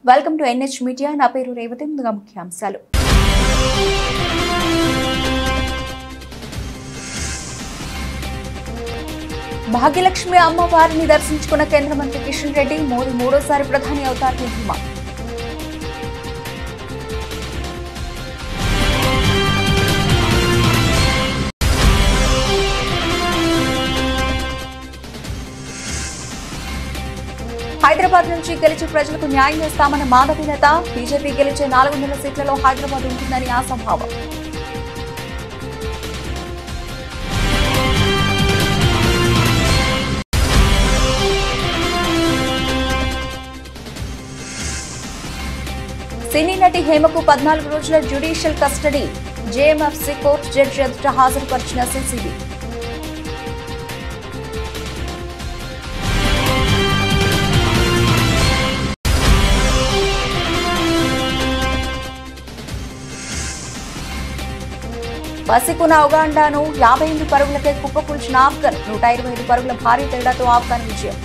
Welcome to NH media. నా పేరు రేవతి. ముందుగా ముఖ్యాంశాలు. భాగ్యలక్ష్మి అమ్మవారిని దర్శించుకున్న కేంద్ర మంత్రి కిషన్ రెడ్డి. మోదీ మూడోసారి ప్రధాని అవుతారని ధీమా. హైదరాబాద్ నుంచి గెలిచి ప్రజలకు న్యాయం చేస్తామన్న మాధవీలత. బీజేపీ గెలిచే 400 సీట్లలో హైదరాబాద్ ఉంటుందని ఆశాభావం. సినీ నటి హేమకు 14 రోజుల judicial custody. JMFC court judge ఎదుట హాజరుపరిచిన సిసిబి. పసికున ఉగాండాను 58 పరుగులకే కుప్పకూల్చిన ఆఫ్ఘన్. 125 పరుగుల భారీ తేడాతో ఆఫ్ఘన్ విజయం.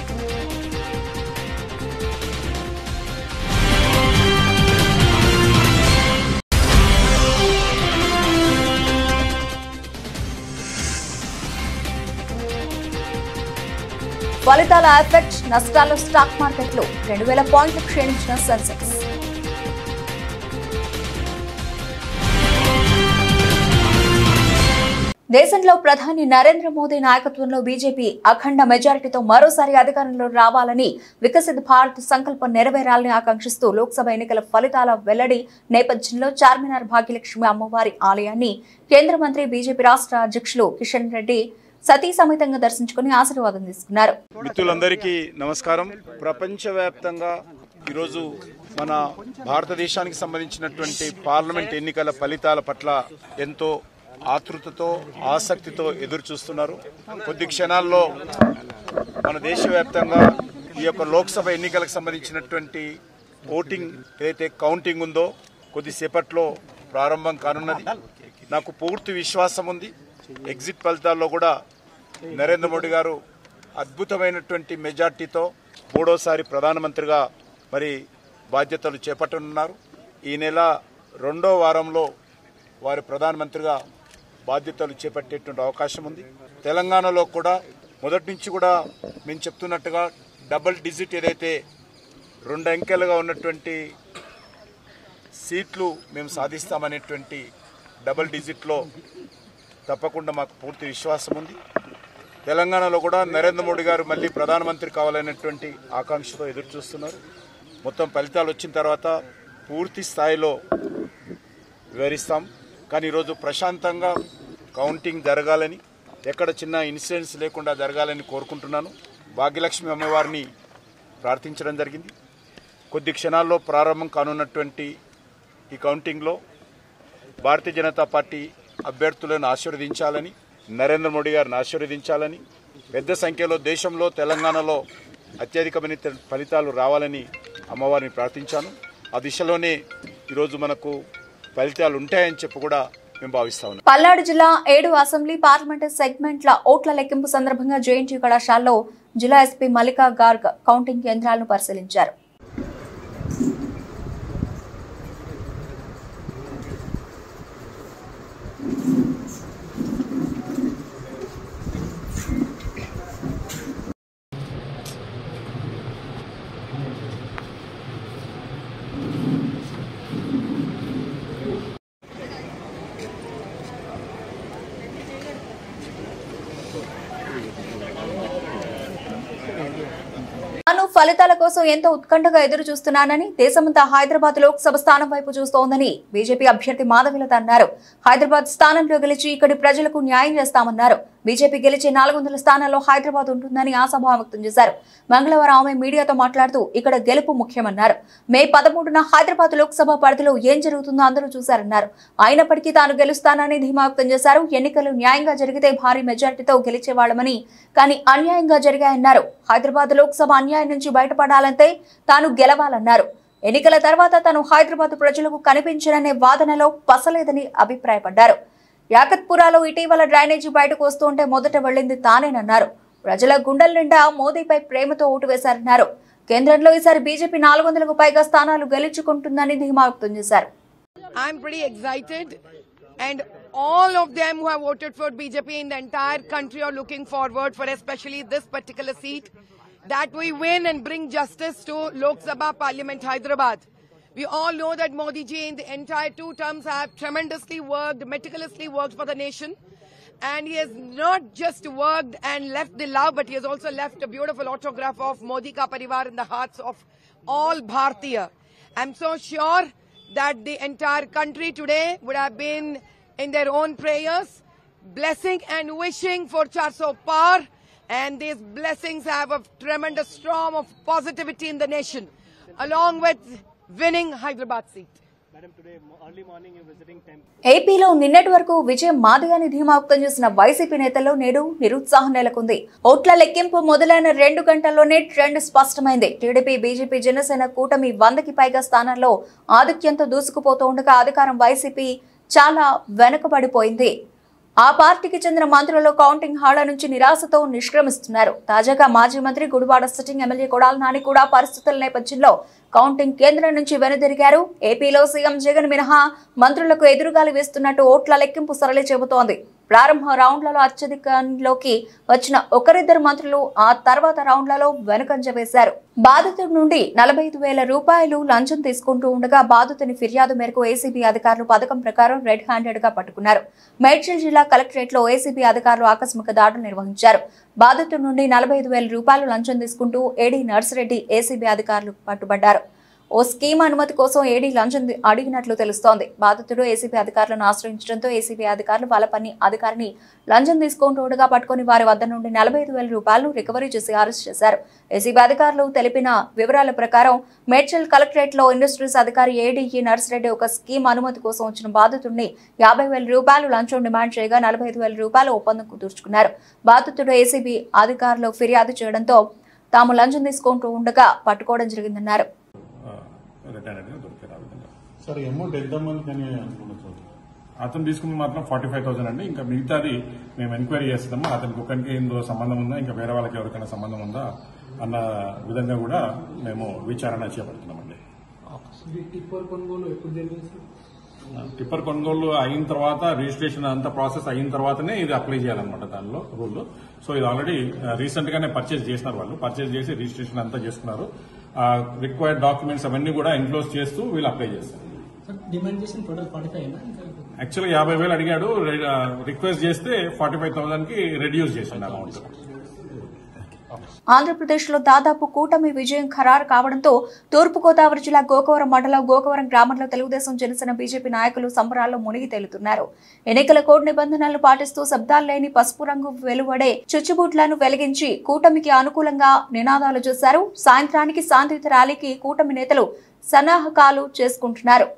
ఫలితాల ఎఫెక్ట్. నష్టాలు స్టాక్ మార్కెట్లో 2000 పాయింట్లు క్షీణించిన సెన్సెక్స్. దేశంలో ప్రధాని నరేంద్ర మోదీ నాయకత్వంలో బీజేపీ అఖండ మెజారిటీతో మరోసారి అధికారంలో రావాలని, వికసిత్ భారత్ సంకల్పం నెరవేరాలని ఆకాంక్షిస్తూ లోక్సభ ఎన్నికల ఫలితాల వెల్లడి నేపథ్యంలో చార్మినార్ భాగ్యలక్ష్మి అమ్మవారి ఆలయాన్ని కేంద్ర మంత్రి బీజేపీ రాష్ట్ర అధ్యక్షులు కిషన్ రెడ్డి సతీ సమేతంగా దర్శించుకుని ఆశీర్వాదం తీసుకున్నారు. మిత్రులందరికీ నమస్కారం. ప్రపంచవ్యాప్తంగా ఈరోజు మన భారతదేశానికి సంబంధించినటువంటి పార్లమెంట్ ఎన్నికల ఫలితాల పట్ల ఎంతో ఆతృతతో ఆసక్తితో ఎదురు చూస్తున్నారు. కొద్ది క్షణాల్లో మన దేశవ్యాప్తంగా ఈ యొక్క లోక్సభ ఎన్నికలకు సంబంధించినటువంటి ఓటింగ్ ఏదైతే కౌంటింగ్ ఉందో కొద్దిసేపట్లో ప్రారంభం కానున్నది. నాకు పూర్తి విశ్వాసం ఉంది. ఎగ్జిట్ ఫలితాల్లో కూడా నరేంద్ర మోడీ గారు అద్భుతమైనటువంటి మెజార్టీతో మూడోసారి ప్రధానమంత్రిగా మరి బాధ్యతలు చేపట్టనున్నారు. ఈ నెల 2వ వారంలో వారి ప్రధానమంత్రిగా బాధ్యతలు చేపట్టేటువంటి అవకాశం ఉంది. తెలంగాణలో కూడా మొదటి నుంచి కూడా మేము చెప్తున్నట్టుగా డబుల్ డిజిట్ ఏదైతే 2 అంకెలుగా ఉన్నటువంటి సీట్లు మేము సాధిస్తామనేటువంటి డబుల్ డిజిట్లో తప్పకుండా మాకు పూర్తి విశ్వాసం ఉంది. తెలంగాణలో కూడా నరేంద్ర మోడీ గారు మళ్ళీ ప్రధానమంత్రి కావాలనేటువంటి ఆకాంక్షతో ఎదురు చూస్తున్నారు. మొత్తం ఫలితాలు వచ్చిన తర్వాత పూర్తి స్థాయిలో వివరిస్తాం. కానీ ఈరోజు ప్రశాంతంగా కౌంటింగ్ జరగాలని, ఎక్కడ చిన్న ఇన్సిడెంట్స్ లేకుండా జరగాలని కోరుకుంటున్నాను. భాగ్యలక్ష్మి అమ్మవారిని ప్రార్థించడం జరిగింది. కొద్ది క్షణాల్లో ప్రారంభం కానున్నటువంటి ఈ కౌంటింగ్లో భారతీయ జనతా పార్టీ అభ్యర్థులను ఆశీర్వదించాలని, నరేంద్ర మోడీ గారిని ఆశీర్వదించాలని, పెద్ద సంఖ్యలో దేశంలో తెలంగాణలో అత్యధికమైన ఫలితాలు రావాలని అమ్మవారిని ప్రార్థించాను. ఆ దిశలోనే ఈరోజు మనకు ఫలితాలు ఉంటాయని చెప్పి కూడా మేము భావిస్తా ఉన్నాం. పల్నాడు జిల్లా 7 అసెంబ్లీ పార్లమెంటు సెగ్మెంట్ల ఓట్ల లెక్కింపు సందర్భంగా జేఎన్టీయూ కళాశాలలో జిల్లా ఎస్పీ మల్లికా గార్గ్ కౌంటింగ్ కేంద్రాలను పరిశీలించారు. తాను ఫలితాల కోసం ఎంతో ఉత్కంఠగా ఎదురు చూస్తున్నానని, దేశమంతా హైదరాబాద్ లోక్సభ స్థానం వైపు చూస్తోందని బీజేపీ అభ్యర్థి మాధవీలత అన్నారు. హైదరాబాద్ స్థానంలో గెలిచి ఇక్కడి ప్రజలకు న్యాయం చేస్తామన్నారు. బీజేపీ గెలిచే 400 స్థానాల్లో హైదరాబాద్ ఉంటుందని ఆశాభావం వ్యక్తం చేశారు. మంగళవారం ఆమె మీడియాతో మాట్లాడుతూ ఇక్కడ గెలుపు ముఖ్యమన్నారు. మే 13న హైదరాబాద్ లోక్సభ పరిధిలో ఏం జరుగుతుందో అందరూ చూశారన్నారు. అయినప్పటికీ తాను గెలుస్తానని ధీమా వ్యక్తం చేశారు. ఎన్నికలు న్యాయంగా జరిగితే భారీ మెజార్టీతో గెలిచేవాళ్లమని, కానీ అన్యాయంగా జరిగాయన్నారు. హైదరాబాద్ లోక్సభ అన్యాయం నుంచి బయటపడాలంటే తాను గెలవాలన్నారు. ఎన్నికల తర్వాత తాను హైదరాబాద్ ప్రజలకు కనిపించననే వాదనలో పసలేదని అభిప్రాయపడ్డారు. యాకత్పురాలో ఇటీవల డ్రైనేజీ బయటకు వస్తుంటే మొదట వెళ్లింది తానేనన్నారు. ప్రజల గుండెల నిండా మోదీపై ప్రేమతో ఓటు వేశారన్నారు. కేంద్రంలో ఈసారి బీజేపీ 400కు పైగా స్థానాలు గెలుచుకుంటుందని ధీమా వ్యక్తం చేశారు. I'm pretty excited, and all of them who have voted for BJP in the entire country are looking forward for especially this particular seat, that we win and bring justice to Lok Sabha Parliament Hyderabad. We all know that Modi ji in the entire 2 terms have tremendously worked, meticulously worked for the nation. And he has not just worked and left the love, but he has also left a beautiful autograph of Modi Ka Parivar in the hearts of all Bharatiya. I'm so sure that the entire country today would have been in their own prayers, blessing and wishing for 400 par, and these blessings have a tremendous storm of positivity in the nation, along with winning Hyderabad seat. Madam, today early morning you visiting temple. ఏపీలో నిన్నటి వరకు విజయం మాదిగాని ధీమా వ్యక్తం చేసిన YCP నేతల్లో నేడు నిరుత్సాహం నెలకొంది. ఓట్ల లెక్కింపు మొదలైన 2 గంటల్లోనే ట్రెండ్ స్పష్టమైంది. టీడీపీ, బీజేపీ, జనసేన కూటమి 100కి పైగా స్థానాల్లో ఆధిక్యంతో దూసుకుపోతూ ఉండగా అధికారం వైసీపీ చాలా వెనుకబడిపోయింది. ఆ పార్టీకి చెందిన మంత్రులు కౌంటింగ్ హాళ్ల నుంచి నిరాశతో నిష్క్రమిస్తున్నారు. తాజాగా మాజీ మంత్రి గుడివాడ సిట్టింగ్ ఎమ్మెల్యే కొడాలి నాని కూడా పరిస్థితుల నేపథ్యంలో కౌంటింగ్ కేంద్రం నుంచి వెనుదిరిగారు. ఏపీలో సీఎం జగన్ మినహా మంత్రులకు ఎదురుగాలి వేస్తున్నట్టు ఓట్ల లెక్కింపు సరళి చెబుతోంది. ప్రారంభ రౌండ్లలో అత్యధికంలోకి వచ్చిన ఒకరిద్దరు మంత్రులు ఆ తర్వాత రౌండ్లలో వెనుకంజ వేశారు. బాధితుడి నుండి 45,000 రూపాయలు లంచం తీసుకుంటూ ఉండగా బాధితుని ఫిర్యాదు మేరకు ఏసీబీ అధికారులు పథకం ప్రకారం రెడ్ హ్యాండెడ్ గా పట్టుకున్నారు. మేడ్చల్ జిల్లా కలెక్టరేట్ లో ఏసీబీ అధికారులు ఆకస్మిక దాడులు నిర్వహించారు. బాధితుడి నుండి 45,000 రూపాయలు లంచం తీసుకుంటూ ఏడీ నర్సిరెడ్డి ఏసీబీ అధికారులు పట్టుబడ్డారు. ఓ స్కీమ్ అనుమతి కోసం ఏడీ లంచం అడిగినట్లు తెలుస్తోంది. బాధితుడు ఏసీబీ అధికారులను ఆశ్రయించడంతో ఏసీబీ అధికారులు వలపన్ని అధికారిని లంచం తీసుకుంటూగా పట్టుకుని వారి వద్ద నుండి 45,000 రూపాయలు రికవరీ చేసి అరెస్ట్ చేశారు. ఏసీబీ అధికారులు తెలిపిన వివరాల ప్రకారం మేడ్చల్ కలెక్టరేట్ లో ఇండస్ట్రీస్ అధికారి ఏడీఈ నర్సిరెడ్డి ఒక స్కీమ్ అనుమతి కోసం వచ్చిన బాధితుడిని 50,000 రూపాయలు లంచం డిమాండ్ చేయగా 45,000 రూపాయలు ఒప్పందం కుదుర్చుకున్నారు. బాధితుడు ఏసీబీ అధికారులు ఫిర్యాదు చేయడంతో తాము లంచం తీసుకుంటూ ఉండగా పట్టుకోవడం జరిగిందన్నారు. సార్ అమౌంట్ ఎంతమంది అతను తీసుకుంది మాత్రం 45,000 అండి. ఇంకా మిగతాది మేము ఎంక్వైరీ చేస్తున్నాము. అతనికి ఒకరికి ఇందులో సంబంధం ఉందా, ఇంకా వేరే వాళ్ళకి ఎవరికైనా సంబంధం ఉందా అన్న విధంగా కూడా మేము విచారణ చేపడుతున్నామండి. టిప్పర్ కొనుగోలు అయిన తర్వాత రిజిస్ట్రేషన్ అంతా ప్రాసెస్ అయిన తర్వాతనే ఇది అప్లై చేయాలన్నమాట దానిలో రూల్. సో ఇది ఆల్రెడీ రీసెంట్ గానే పర్చేజ్ చేసినారు. వాళ్ళు పర్చేజ్ చేసి రిజిస్ట్రేషన్ అంతా చేసుకున్నారు. రిక్వైర్డ్ డాక్యుమెంట్స్ అవన్నీ కూడా ఎన్క్లోజ్ చేస్తూ వీళ్ళు అప్లై చేస్తారు. యాక్చువల్గా 50,000 అడిగాడు. రిక్వెస్ట్ చేస్తే 45,000 కి రెడ్యూస్ చేసింది అమౌంట్. ఆంధ్రప్రదేశ్లో దాదాపు కూటమి విజయం ఖరారు కావడంతో తూర్పుగోదావరి జిల్లా గోకవరం మండలం గోకవరం గ్రామంలో తెలుగుదేశం, జనసేన, బీజేపీ నాయకులు సంబరాల్లో మునిగి తేలుతున్నారు. ఎన్నికల కోడ్ నిబంధనలు పాటిస్తూ శబ్దాలు లేని పసుపు రంగు వెలువడే చుచ్చుబుట్లను వెలిగించి కూటమికి అనుకూలంగా నినాదాలు చేశారు. సాయంత్రానికి శాంతియుత ర్యాలీకి కూటమి నేతలు సన్నాహకాలు చేసుకుంటున్నారు.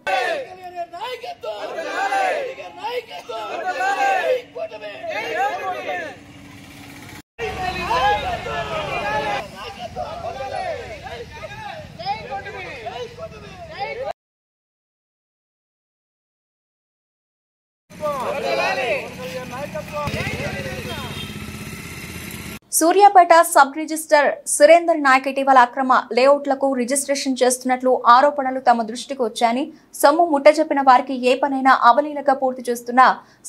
సూర్యాపేట సబ్ రిజిస్టర్ సురేందర్ నాయక్ ఇటీవల అక్రమ లేఅవుట్లకు రిజిస్ట్రేషన్ చేస్తున్నట్లు ఆరోపణలు తమ దృష్టికి వచ్చాయని, సొమ్ము ముట్టజెప్పిన వారికి ఏ పనైనా అవలీలగా పూర్తి చేస్తున్న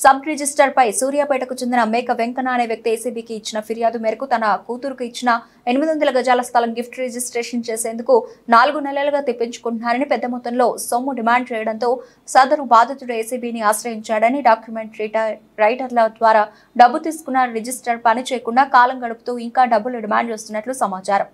సబ్ రిజిస్టర్ పై సూర్యాపేటకు చెందిన మేక వెంకన్న అనే వ్యక్తి ఏసీబీకి ఇచ్చిన ఫిర్యాదు మేరకు తన కూతురుకు ఇచ్చిన 800 గజాల స్థలం గిఫ్ట్ రిజిస్ట్రేషన్ చేసేందుకు 4 నెలలుగా తెప్పించుకుంటున్నారని, పెద్ద మొత్తంలో సొమ్ము డిమాండ్ చేయడంతో సదరు బాధితుడు ఏసీబీని ఆశ్రయించాడని, డాక్యుమెంట్ రైటర్ల ద్వారా డబ్బు తీసుకున్న రిజిస్టర్ పని చేయకుండా కాలం గడుపుతూ ఇంకా డబ్బులు డిమాండ్ చేస్తున్నట్లు సమాచారం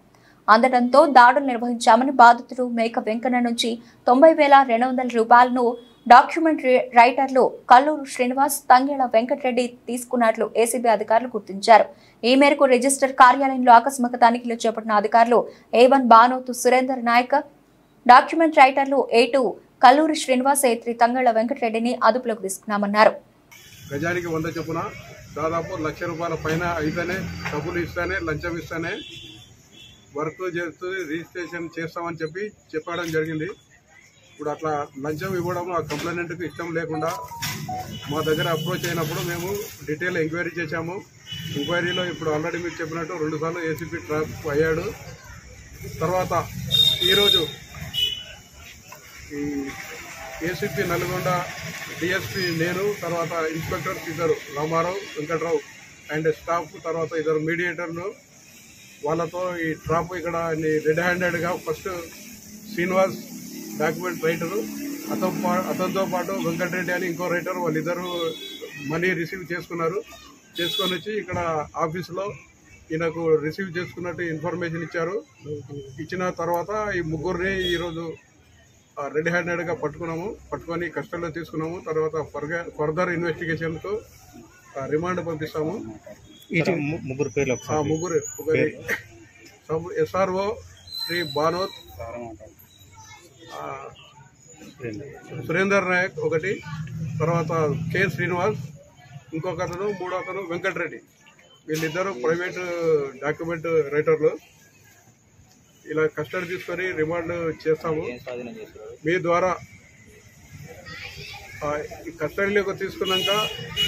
అందడంతో దాడులు నిర్వహించామని, బాధితుడు మేక వెంకన్న నుంచి 90,200 రూపాయలను డాక్యుమెంట్ రైటర్లు కల్లూరు శ్రీనివాస్, తంగేళ్ల వెంకటరెడ్డి తీసుకున్నట్లు ఏసీబీ అధికారులు గుర్తించారు. ఈ మేరకు రిజిస్టర్ కార్యాలయంలో ఆకస్మిక తనిఖీలు చేపట్టిన అధికారులు A1 బానోతు సురేందర్ నాయక్, డాక్యుమెంట్ రైటర్లు A2 కల్లూరు శ్రీనివాస్, A3 తంగేళ్ల వెంకటరెడ్డిని అదుపులోకి తీసుకున్నామన్నారు. గజానికి 100 చొప్పున దాదాపు ₹1,00,000 పైన అయితేనే డబ్బులు ఇస్తానే, లంచం ఇస్తానే వర్క్ చేస్తూ రిజిస్ట్రేషన్ చేస్తామని చెప్పడం జరిగింది. ఇప్పుడు అట్లా లంచం ఇవ్వడం ఆ కంప్లైంట్కి ఇష్టం లేకుండా మా దగ్గర అప్రోచ్ అయినప్పుడు మేము డీటెయిల్ ఎంక్వైరీ చేశాము. ఎంక్వైరీలో ఇప్పుడు ఆల్రెడీ మీరు చెప్పినట్టు 2 సార్లు ఏసీపీ ట్రాప్ అయ్యాడు. తర్వాత ఈరోజు ఈ ఏసీపీ నల్గొండ డిఎస్పీ నేను, తర్వాత ఇన్స్పెక్టర్స్ ఇద్దరు రామారావు, వెంకట్రావు అండ్ స్టాఫ్, తర్వాత ఇద్దరు మీడియేటర్లు వాళ్ళతో ఈ ట్రాప్ ఇక్కడ రెడ్ హ్యాండెడ్గా ఫస్ట్ శ్రీనివాస్ డాక్యుమెంట్ రైటరు, అతనితో పాటు వెంకటరెడ్డి అని ఇంకో రైటర్, వాళ్ళిద్దరూ మనీ రిసీవ్ చేసుకొని వచ్చి ఇక్కడ ఆఫీసులో ఈయనకు రిసీవ్ చేసుకున్నట్టు ఇన్ఫర్మేషన్ ఇచ్చారు. ఇచ్చిన తర్వాత ఈ ముగ్గురిని ఈరోజు రెడ్ హ్యాండెడ్గా పట్టుకొని కస్టడీలో తీసుకున్నాము. తర్వాత ఫర్దర్ ఇన్వెస్టిగేషన్తో రిమాండ్ పంపిస్తాము. ముగ్గురు పేర్లు ముగ్గురు ఒకరి SRO శ్రీ బానోత్ సురేందర్ నాయక్ ఒకటి, తర్వాత K శ్రీనివాస్ ఇంకొక అతను, మూడో అతను వెంకటరెడ్డి. వీళ్ళిద్దరూ ప్రైవేట్ డాక్యుమెంట్ రైటర్లు. ఇలా కస్టడీ తీసుకొని రిమాండ్ చేస్తాము. మీ ద్వారా ఈ కస్టడీలోకి తీసుకున్నాక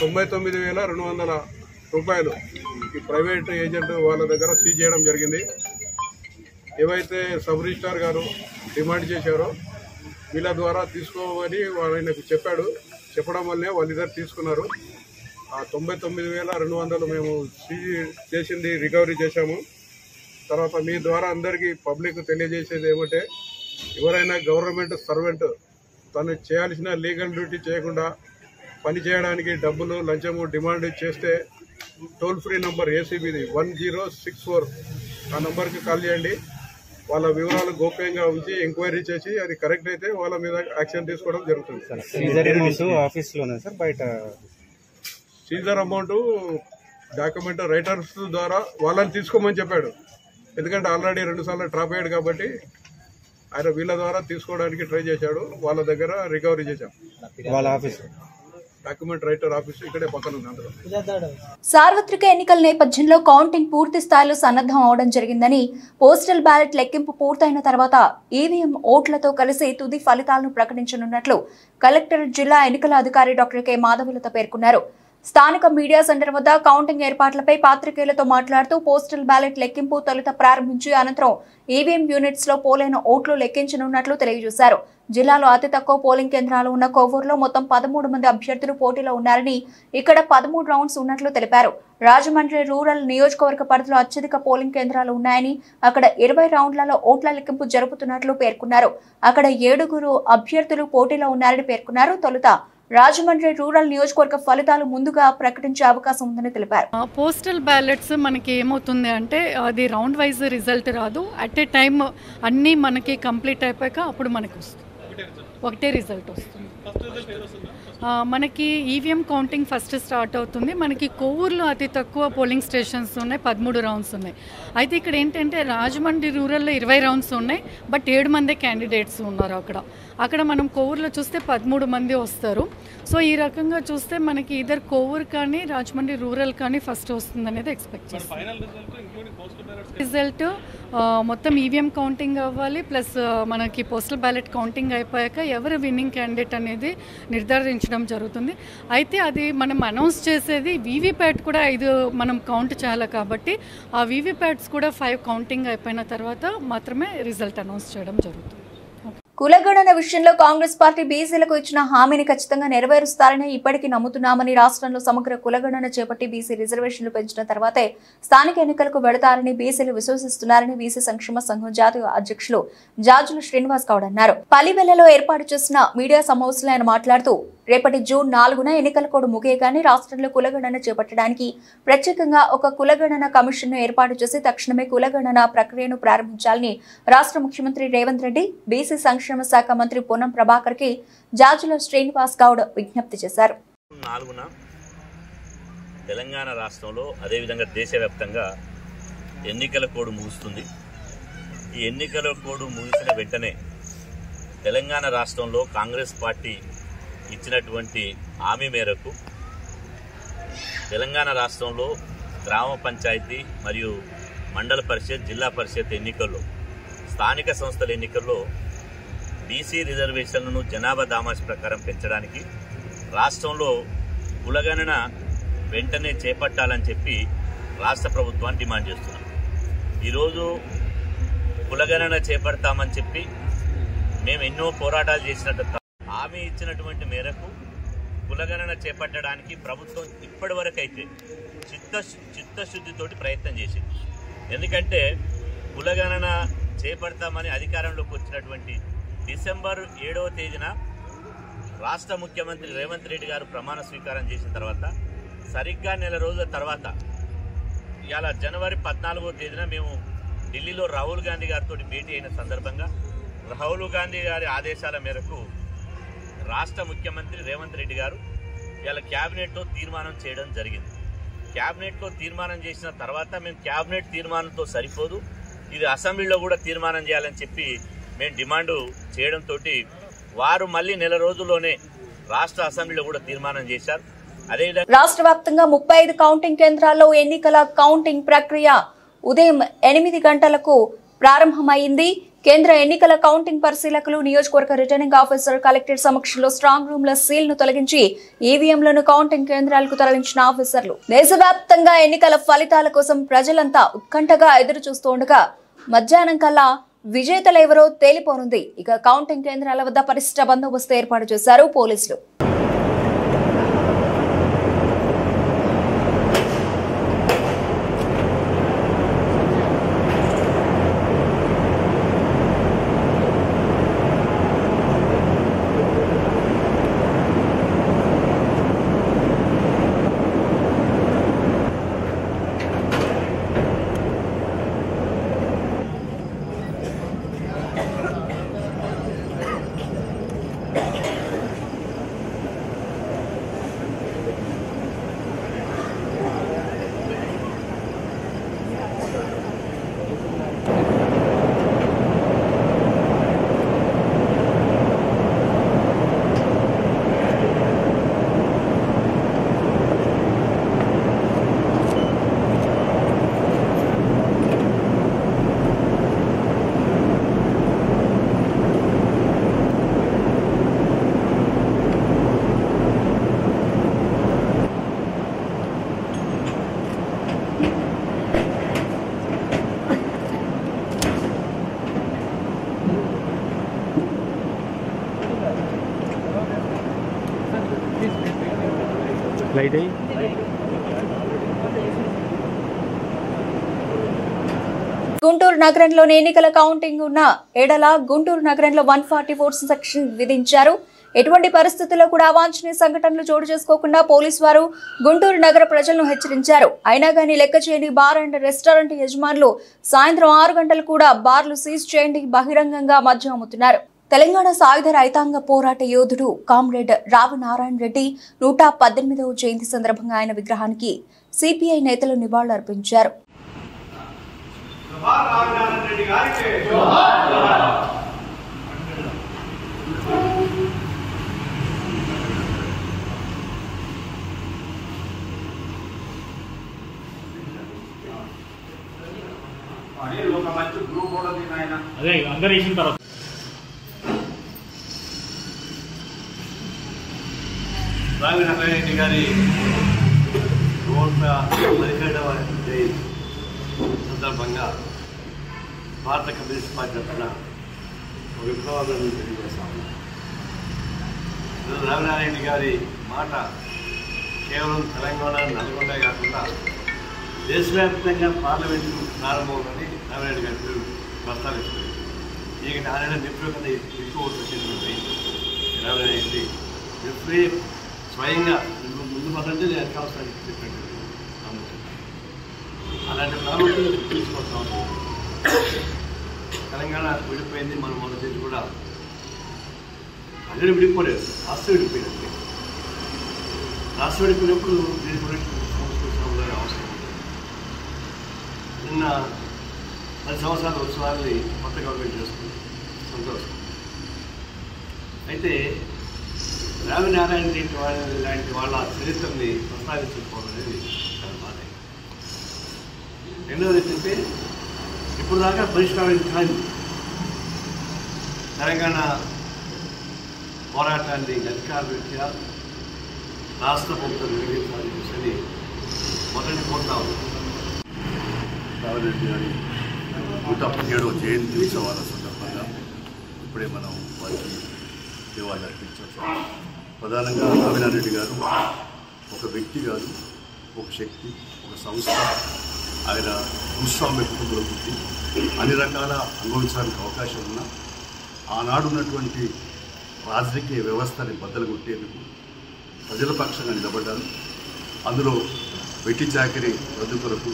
99,200 రూపాయలు ఈ ప్రైవేట్ ఏజెంట్ వాళ్ళ దగ్గర సీజ్ చేయడం జరిగింది. ఏవైతే సబ్ రిజిస్ట్రార్ గారు డిమాండ్ చేశారో వీళ్ళ ద్వారా తీసుకోమని ఆయనకు చెప్పడం వల్లనే వాళ్ళిద్దరు తీసుకున్నారు. ఆ 99,200 మేము సీజ్ చేసింది రికవరీ చేశాము. తర్వాత మీ ద్వారా అందరికీ పబ్లిక్ తెలియజేసేది ఏమంటే, ఎవరైనా గవర్నమెంట్ సర్వెంట్ తను చేయాల్సిన లీగల్ డ్యూటీ చేయకుండా పని చేయడానికి డబ్బులు లంచము డిమాండ్ చేస్తే టోల్ ఫ్రీ నంబర్ ఏసీబీది 1064 ఆ నంబర్కి కాల్ చేయండి. వాళ్ళ వివరాలు గోప్యంగా ఉంచి ఎంక్వైరీ చేసి అది కరెక్ట్ అయితే వాళ్ళ మీద యాక్షన్ తీసుకోవడం జరుగుతుంది. సీజర్ అమౌంట్ డాక్యుమెంట్ రైటర్స్ ద్వారా వాళ్ళని తీసుకోమని చెప్పాడు. ఎందుకంటే ఆల్రెడీ 2 సార్లు డ్రాప్ అయ్యాడు కాబట్టి ఆయన వీళ్ళ ద్వారా తీసుకోవడానికి ట్రై చేశాడు. వాళ్ళ దగ్గర రికవరీ చేశాం. వాళ్ళ ఆఫీస్ డాక్యుమెంట్ రైటర్ ఆఫీస్ ఇక్కడే పక్కన ఉంది. అందులో సార్వత్రిక ఎన్నికల నేపథ్యంలో కౌంటింగ్ పూర్తి స్థాయిలో సన్నద్ధం అవడం జరిగిందని, పోస్టల్ బ్యాలెట్ లెక్కింపు పూర్తయిన తర్వాత ఈవీఎం ఓట్లతో కలిసి తుది ఫలితాలను ప్రకటించనున్నట్లు కలెక్టర్, జిల్లా ఎన్నికల అధికారి డాక్టర్ కె మాధవలత పేర్కొన్నారు. స్థానిక మీడియా సెంటర్ వద్ద కౌంటింగ్ ఏర్పాట్లపై పాత్రికేయులతో మాట్లాడుతూ పోస్టల్ బ్యాలెట్ లెక్కింపు తొలుత ప్రారంభించి అనంతరం ఈవీఎం యూనిట్స్ లో పోలైన ఓట్లు లెక్కించనున్నట్లు తెలియజేశారు. జిల్లాలో అతి తక్కువ పోలింగ్ కేంద్రాలు ఉన్న కోవూరులో మొత్తం 13 మంది అభ్యర్థులు పోటీలో ఉన్నారని, ఇక్కడ 13 రౌండ్స్ ఉన్నట్లు తెలిపారు. రాజమండ్రి రూరల్ నియోజకవర్గ పరిధిలో అత్యధిక పోలింగ్ కేంద్రాలు ఉన్నాయని, అక్కడ 20 రౌండ్లలో ఓట్ల లెక్కింపు జరుపుతున్నట్లు పేర్కొన్నారు. అక్కడ 7 అభ్యర్థులు పోటీలో ఉన్నారని పేర్కొన్నారు. తొలుత రాజమండ్రి రూరల్ నియోజకవర్గ ఫలితాలు ముందుగా ప్రకటించే అవకాశం ఉందని తెలిపారు. పోస్టల్ బ్యాలెట్స్ మనకి ఏమవుతుంది అంటే అది రౌండ్ వైజ్ రిజల్ట్ రాదు. అట్ ఏ టైమ్ అన్నీ మనకి కంప్లీట్ అయిపోయాక అప్పుడు మనకి వస్తుంది, ఒకటే రిజల్ట్ వస్తుంది. మనకి ఈవీఎం కౌంటింగ్ ఫస్ట్ స్టార్ట్ అవుతుంది. మనకి కొవ్వూరులో అతి తక్కువ పోలింగ్ స్టేషన్స్ ఉన్నాయి, 13 రౌండ్స్ ఉన్నాయి. అయితే ఇక్కడ ఏంటంటే రాజమండ్రి రూరల్లో 20 రౌండ్స్ ఉన్నాయి, బట్ 7 మంది క్యాండిడేట్స్ ఉన్నారు అక్కడ మనం కొవ్వూరులో చూస్తే 13 మంది వస్తారు. సో ఈ రకంగా చూస్తే మనకి ఇద్దరు కొవ్వూరు కానీ రాజమండ్రి రూరల్ కానీ ఫస్ట్ వస్తుంది అనేది ఎక్స్పెక్ట్ చేస్తాం. రిజల్ట్ మొత్తం ఈవీఎం కౌంటింగ్ అవ్వాలి, ప్లస్ మనకి పోస్టల్ బ్యాలెట్ కౌంటింగ్ అయిపోయాక ఎవరు విన్నింగ్ క్యాండిడేట్ అనేది నిర్ధారించడం జరుగుతుంది. అయితే అది మనం అనౌన్స్ చేసేది వీవీప్యాట్ కూడా 5 మనం కౌంట్ చేయాలి కాబట్టి ఆ వీవీప్యాట్స్ కూడా 5 కౌంటింగ్ అయిపోయిన తర్వాత మాత్రమే రిజల్ట్ అనౌన్స్ చేయడం జరుగుతుంది. కులగణన విషయంలో కాంగ్రెస్ పార్టీ బీసీలకు ఇచ్చిన హామీని ఖచ్చితంగా నెరవేరుస్తారని ఇప్పటికీ నమ్ముతున్నామని, రాష్ట్రంలో సమగ్ర కులగణన చేపట్టి బీసీ రిజర్వేషన్లు పెంచిన తర్వాతే స్థానిక ఎన్నికలకు వెళతారని బీసీలు విశ్వసిస్తున్నారని బీసీ సంక్షేమ సంఘం జాతీయ అధ్యక్షులు జాజుల శ్రీనివాస్ గౌడ్ అన్నారు. పల్లివెల్లలో ఏర్పాటు చేసిన మీడియా సమావేశంలో ఆయన మాట్లాడుతూ, రేపటి జూన్ 4న ఎన్నికల కోడ్ ముగియగానే రాష్ట్రంలో కులగణన చేపట్టడానికి ప్రత్యేకంగా ఒక కులగణన కమిషన్ను ఏర్పాటు చేసి తక్షణమే కులగణన ప్రక్రియను ప్రారంభించాలని రాష్ట్ర ముఖ్యమంత్రి రేవంత్ రెడ్డి, బీసీ సంక్షేమ శాఖ మంత్రి పొన్నం ప్రభాకర్ కి జాజుల శ్రీనివాస్ గౌడ్ విజ్ఞప్తి చేశారు. 4న తెలంగాణ రాష్ట్రంలో అదేవిధంగా దేశవ్యాప్తంగా ఎన్నికల కోడ్ ముగుస్తుంది. ఈ ఎన్నికల కోడ్ ముగిసిన వెంటనే తెలంగాణ రాష్ట్రంలో కాంగ్రెస్ పార్టీ ఇచ్చినటువంటి హామీ మేరకు తెలంగాణ రాష్ట్రంలో గ్రామ పంచాయతీ మరియు మండల పరిషత్, జిల్లా పరిషత్ ఎన్నికల్లో, స్థానిక సంస్థల ఎన్నికల్లో బీసీ రిజర్వేషన్లను జనాభా దామాష ప్రకారం పెంచడానికి రాష్ట్రంలో కులగణన వెంటనే చేపట్టాలని చెప్పి రాష్ట్ర ప్రభుత్వాన్ని డిమాండ్ చేస్తున్నాం. ఈరోజు కులగణన చేపడతామని చెప్పి మేము ఎన్నో పోరాటాలు చేసినట్టు హామీ ఇచ్చినటువంటి మేరకు కులగణన చేపట్టడానికి ప్రభుత్వం ఇప్పటి వరకు అయితే చిత్తశుద్ధితోటి ప్రయత్నం చేసింది. ఎందుకంటే కులగణన చేపడతామని అధికారంలోకి వచ్చినటువంటి డిసెంబర్ 7వ తేదీన రాష్ట్ర ముఖ్యమంత్రి రేవంత్ రెడ్డి గారు ప్రమాణ స్వీకారం చేసిన తర్వాత సరిగ్గా నెల రోజుల తర్వాత ఇవాళ జనవరి 14వ తేదీన మేము ఢిల్లీలో రాహుల్ గాంధీ గారితో భేటీ అయిన సందర్భంగా రాహుల్ గాంధీ గారి ఆదేశాల మేరకు రాష్ట్ర ముఖ్యమంత్రి రేవంత్ రెడ్డి గారు ఇవాళ క్యాబినెట్లో తీర్మానం చేయడం జరిగింది. క్యాబినెట్లో తీర్మానం చేసిన తర్వాత మేము క్యాబినెట్ తీర్మానంతో సరిపోదు, ఇది అసెంబ్లీలో కూడా తీర్మానం చేయాలని చెప్పి మేము డిమాండ్ చేయడంతో వారు మళ్ళీ నెల రోజుల్లోనే రాష్ట్ర అసెంబ్లీలో కూడా తీర్మానం చేశారు. అదేవిధంగా రాష్ట్ర వ్యాప్తంగా 35 కౌంటింగ్ కేంద్రాల్లో ఎన్నికల కౌంటింగ్ ప్రక్రియ ఉదయం 8 గంటలకు ప్రారంభమైంది. కేంద్ర ఎన్నికల కౌంటింగ్ పరిశీలకులు నియోజకవర్గ రిటర్నింగ్ ఆఫీసర్ కలెక్టరేట్ సమక్షంలో స్ట్రాంగ్ రూమ్ల సీల్ ను తొలగించి ఈవీఎంలను కౌంటింగ్ కేంద్రాలకు తరలించిన ఆఫీసర్లు. దేశవ్యాప్తంగా ఎన్నికల ఫలితాల కోసం ప్రజలంతా ఉత్కంఠగా ఎదురు చూస్తుండగా మధ్యాహ్నం కల్లా విజేతలెవరో తేలిపోనుంది. ఇక కౌంటింగ్ కేంద్రాల వద్ద పరిశిష్ట బందోబస్తు ఏర్పాటు చేశారు పోలీసులు. గుంటూరు నగరంలోని ఎన్నికల కౌంటింగ్ ఉన్న ఎడల గుంటూరు నగరంలో 144 సెక్షన్ విధించారు. ఎటువంటి పరిస్థితుల్లో కూడా అవాంఛనీయ సంఘటనలు చోటు చేసుకోకుండా పోలీసు వారు గుంటూరు నగర ప్రజలను హెచ్చరించారు. అయినా గానీ లెక్క చేయని బార్ అండ్ రెస్టారెంట్ యజమానులు సాయంత్రం 6 గంటలు కూడా బార్లు సీజ్ చేయండి, బహిరంగంగా మద్యం అమ్ముతున్నారు. తెలంగాణ సాయుధ రైతాంగ పోరాట యోధుడు కామ్రేడ్ రావి నారాయణ రెడ్డి 118వ జయంతి సందర్భంగా ఆయన విగ్రహానికి సిపిఐ నేతలు నివాళులర్పించారు. అదే అందరూ వేసిన తర్వాత రావి నారాయణ రెడ్డి గారి 117వ జయంతి సందర్భంగా భారత కమ్యూనిస్ట్ పార్టీ తరఫున ఒక విప్లవాలను తెలియజేస్తాము. రావి నారాయణ రెడ్డి గారి మాట కేవలం తెలంగాణ నల్గొండ కాకుండా దేశవ్యాప్తంగా పార్లమెంటు ప్రారంభమని నారాయణ గారి పేరు ప్రస్తావిస్తుంది. ఈ నారాయణ నిపుణుల ఎక్కువ వచ్చినటువంటి నారాయణ రెడ్డి ఎప్పుడే స్వయంగా ముందు మొదటి ఎన్నికవసరానికి చెప్పినట్టు అలాంటి ప్రాముఖ్యత గుర్తించుకోవడం. తెలంగాణ విడిపోయింది, మనం మొదటి నుంచి కూడా అందరూ విడిపోలేదు, రాష్ట్రం విడిపోయినట్టు. రాష్ట్రం విడిపోయినప్పుడు దీని గురించి సంస్కృతి అవసరం ఉంది. నిన్న 10 సంవత్సరాల ఉత్సవాన్ని కొత్త గవర్నమెంట్ చేస్తుంది, సంతోషం. అయితే రావి నారాయణ రెడ్డి లాంటి వాళ్ళ చరిత్రని ప్రస్తావించుకోవడం అనేది చాలా బాధ. రెండవది ఏంటంటే ఇప్పుడు దాకా పరిష్కారం కాని తెలంగాణ పోరాటాన్ని అధికారరీత్యా రాష్ట్ర ప్రభుత్వం నిర్వహించాలని చూసి మొదటి కోరుతాము. రావి రెడ్డి గారి 117వ జయంతి ఉత్సవాల సందర్భంగా ఇప్పుడే మనం వారికి నివాళులు అర్పించాం. ప్రధానంగా నారాయణరెడ్డి గారు ఒక వ్యక్తి కాదు, ఒక శక్తి, ఒక సంస్థ. ఆయన భూస్వామ్య కుటుంబంలో పుట్టి అన్ని రకాల అనుభవించడానికి అవకాశం ఉన్న ఆనాడు ఉన్నటువంటి రాజకీయ వ్యవస్థని బద్దలు కొట్టేందుకు ప్రజల పక్షంగా నిలబడ్డారు. అందులో వెట్టి చాకరీ రద్దు కొరకు,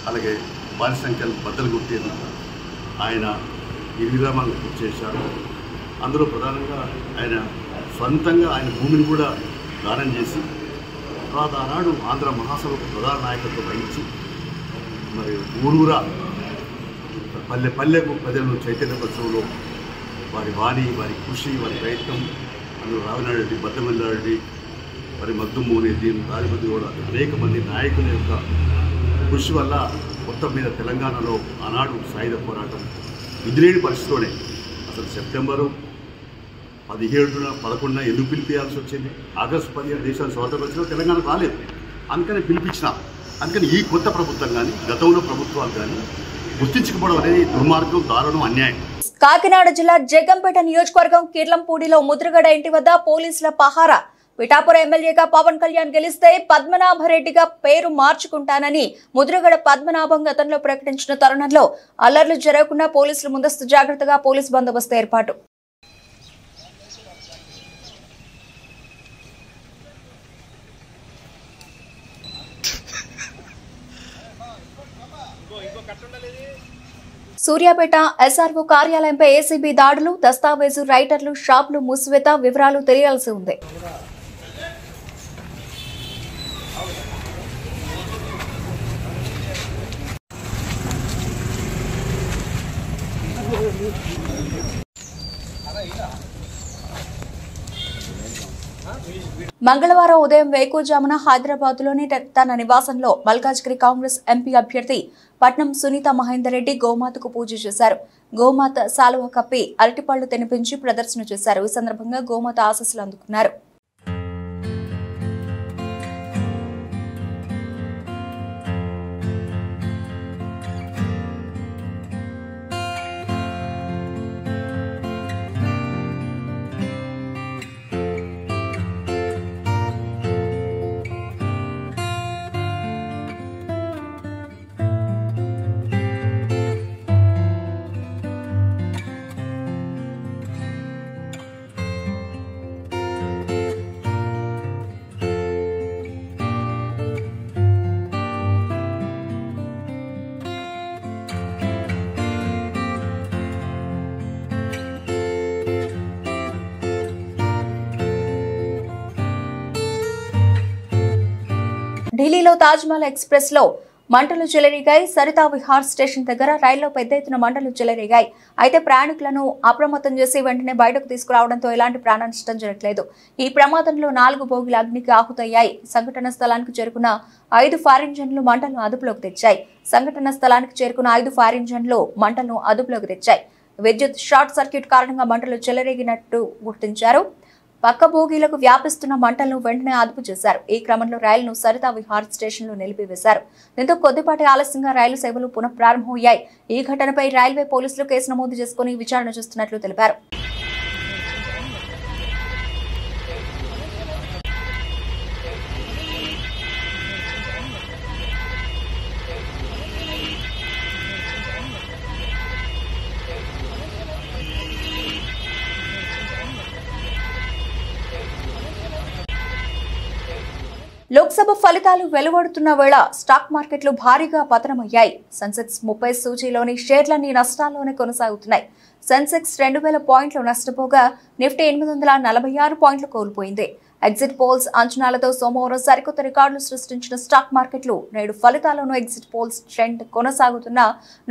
అలాగే బాలి సంఖ్యలను బద్దలు కొట్టేందుకు ఆయన నిర్విరామాలను పూర్తి చేశారు. అందులో ప్రధానంగా ఆయన సొంతంగా ఆయన భూమిని కూడా దానం చేసి తర్వాత ఆనాడు ఆంధ్ర మహాసభకు ప్రధాన నాయకత్వం వహించి మరి ఊరూరా పల్లె పల్లెకు ప్రజలను చైతన్యపరచడంలో వారి వాణి, వారి కృషి, వారి ప్రయత్నం, అందులో రావినారెడ్డి, బద్దమల్లారెడ్డి, మరి మగ్దుమోని, దీని రాజపతి కూడా అనేక మంది నాయకుల యొక్క కృషి వల్ల మొత్తం మీద తెలంగాణలో ఆనాడు సాయుధ పోరాటం విధిలేని పరిస్థితిలోనే అసలు సెప్టెంబరు 17న 11న ఎందుకు పిలిపించాల్సి వచ్చింది? ఆగస్టు 15 దేశాలు స్వాతంత్రం వచ్చినా తెలంగాణ రాలేదు. అందుకని పిలిపించిన. అందుకని ఈ కొత్త ప్రభుత్వం కానీ గతంలో ప్రభుత్వాలు కానీ గుర్తించకపోవడం అనేది దుర్మార్గం, దారుణం, అన్యాయం. కాకినాడ జిల్లా జగ్గంపేట నియోజకవర్గం కిర్లంపూడిలో ముద్రగడ ఇంటి వద్ద పోలీసుల పహారా. పిఠాపురం ఎమ్మెల్యేగా పవన్ కళ్యాణ్ గెలిస్తే పద్మనాభరెడ్డిగా పేరు మార్చుకుంటానని ముద్రగడ పద్మనాభం గతంలో ప్రకటించిన తరుణంలో అల్లర్లు జరగకుండా పోలీసులు ముందస్తు జాగ్రత్తగా పోలీసు బందోబస్తు ఏర్పాటు. సూర్యాపేట ఎస్ఆర్ఓ కార్యాలయంపై ఏసీబీ దాడులు, దస్తావేజు రైటర్లు, షాపులు మూసివేత వివరాలు తెలియాల్సి ఉంది. మంగళవారం ఉదయం వేకువజామున హైదరాబాద్లోని తన నివాసంలో మల్కాజ్గిరి కాంగ్రెస్ ఎంపీ అభ్యర్థి పట్నం సునీత మహేందర్ రెడ్డి గోమాతకు పూజ చేశారు. గోమాత శాలువా కప్పి అరటిపళ్లు తినిపించి ప్రదర్శన చేశారు. ఈ సందర్భంగా గోమాత ఆశీస్సులు అందుకున్నారు. ఢిల్లీలో తాజ్మహల్ ఎక్స్ప్రెస్ లో మంటలు చెలరేగాయి. సరితా విహార్ స్టేషన్ దగ్గర రైల్లో పెద్ద ఎత్తున మంటలు చెలరేగాయి. అయితే ప్రయాణికులను అప్రమత్తం చేసి వెంటనే బయటకు తీసుకురావడంతో ఎలాంటి ప్రాణ నష్టం జరగలేదు. ఈ ప్రమాదంలో 4 బోగీలు అగ్నికి ఆహుతయ్యాయి. సంఘటన స్థలానికి చేరుకున్న 5 ఫైర్ ఇంజన్లు మంటలను అదుపులోకి తెచ్చాయి. విద్యుత్ షార్ట్ సర్క్యూట్ కారణంగా మంటలు చెలరేగినట్టు గుర్తించారు. పక్క బోగీలకు వ్యాపిస్తున్న మంటలను వెంటనే అదుపు చేశారు. ఈ క్రమంలో రైలును సరితా విహార్ స్టేషన్లో నిలిపివేశారు. దీంతో కొద్దిపాటి ఆలస్యంగా రైలు సేవలు పునః ప్రారంభమయ్యాయి. ఈ ఘటనపై రైల్వే పోలీసులు కేసు నమోదు చేసుకుని విచారణ చేస్తున్నట్లు తెలిపారు. లోక్సభ ఫలితాలు వెలువడుతున్న వేళ స్టాక్ మార్కెట్లు భారీగా పతనమయ్యాయి. సెన్సెక్స్ 30 సూచీలోని షేర్లన్నీ నష్టాల్లోనే కొనసాగుతున్నాయి. సెన్సెక్స్ 2000 పాయింట్లు నష్టపోగా నిఫ్టీ 846 పాయింట్లు కోల్పోయింది. ఎగ్జిట్ పోల్స్ అంచనాలతో సోమవారం సరికొత్త రికార్డులు సృష్టించిన స్టాక్ మార్కెట్లు నేడు ఫలితాల్లోనూ ఎగ్జిట్ పోల్స్ ట్రెండ్ కొనసాగుతున్న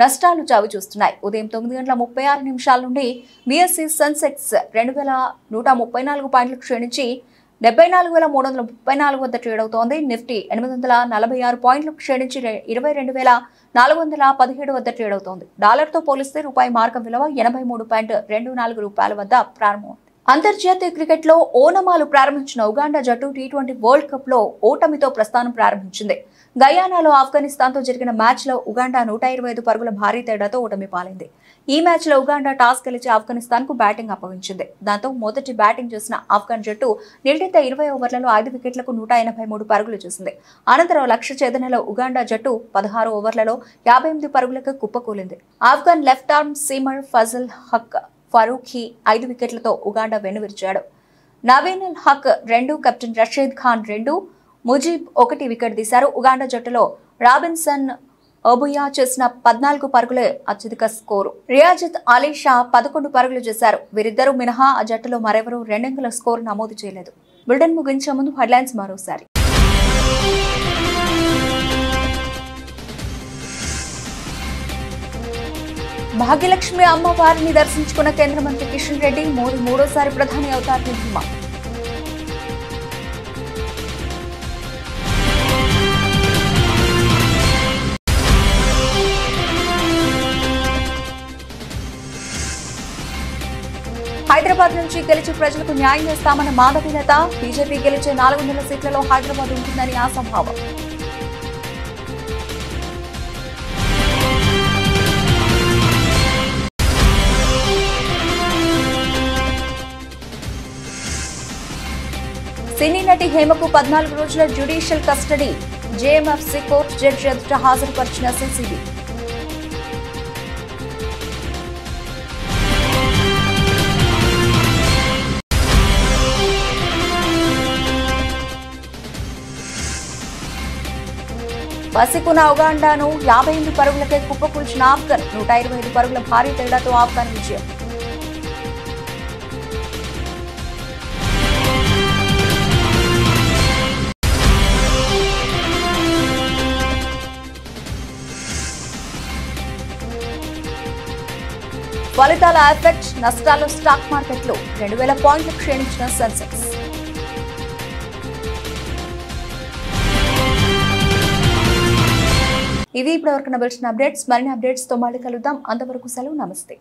నష్టాలు చవిచూస్తున్నాయి. ఉదయం 9:36 నుండి బీఎస్ఈ సెన్సెక్స్ 2134 పాయింట్లు క్షీణించి 74,334 వద్ద ట్రేడ్ అవుతోంది. నిఫ్టీ 846 పాయింట్లు క్షీణించి 22,417 వద్ద ట్రేడ్ అవుతోంది. డాలర్తో పోలిస్తే రూపాయి మార్గం విలువ 83.24 రూపాయల వద్ద ప్రారంభమైంది. అంతర్జాతీయ క్రికెట్లో ఓనమాలు ప్రారంభించిన ఉగాండా జట్టు T20 వరల్డ్ కప్ లో ఓటమితో ప్రస్థానం ప్రారంభించింది. గయానాలో ఆఫ్ఘనిస్తాన్తో జరిగిన మ్యాచ్లో ఉగాండా 125 పరుగుల భారీ తేడాతో ఓటమి పాలైంది. ఈ మ్యాచ్లో ఉగాండా టాస్ గెలిచి ఆఫ్ఘనిస్తాన్కు బ్యాటింగ్ అప్పగించింది. దాంతో మొదటి బ్యాటింగ్ చేసిన ఆఫ్ఘన్ జట్టు నిర్ణీత 20 ఓవర్లలో 5 వికెట్లకు 183 పరుగులు చేసింది. అనంతరం లక్ష్య ఛేదనలో ఉగాండా జట్టు 16 ఓవర్లలో 58 పరుగులకు కుప్పకూలింది. Afghan left arm seamer Fazal Haq Farooqi 5 వికెట్లతో ఉగాండా వెన్నువిరిచాడు. నవీన్ అల్ హక్ 2, కెప్టెన్ రషీద్ ఖాన్ 2, ముజీబ్ 1 వికెట్ తీశారు. ఉగాండా జట్టులో రాబిన్సన్ అబుయా చేసిన 14 పరుగులే అత్యధిక స్కోరు. రియాజత్ అలీ షా 11 పరుగులు చేశారు. వీరిద్దరూ మినహా ఆ జట్టులో మరెవరూ 2 అంకెల స్కోరు నమోదు చేయలేదు. బులెటిన్ ముగించే ముందు హెడ్లైన్స్ మరోసారి. భాగ్యలక్ష్మి అమ్మవారిని దర్శించుకున్న కేంద్ర మంత్రి కిషన్ రెడ్డి. మోదీ మూడోసారి ప్రధాని అవుతారని ధీమా. హైదరాబాద్ నుంచి గెలిచి ప్రజలకు న్యాయం చేస్తామన్న మాధవీలత. బీజేపీ గెలిచే 400 సీట్లలో హైదరాబాద్ ఉంటుందని ఆశాభావం. సినీ నటి హేమకు 14 రోజుల judicial custody. JMFC court judge ఎదుట హాజరుపరిచిన సిసిబి. పసికున్న ఉగాండాను 58 పరుగులకే కుప్పకూల్చిన ఆఫ్ఘన్. 125 పరుగుల భారీ తేడాతో ఆఫ్ఘన్ విజయం. ఫలితాల ఎఫెక్ట్. నష్టాల్లో స్టాక్ మార్కెట్లు. 2000 పాయింట్లు క్షీణించిన సెన్సెక్స్. ఇవి ఇప్పటివరకు నడిచిన అప్డేట్స్. మరిన్ని అప్డేట్స్ తో మళ్ళీ కలుద్దాం. అంతవరకు సెలవు. నమస్తే.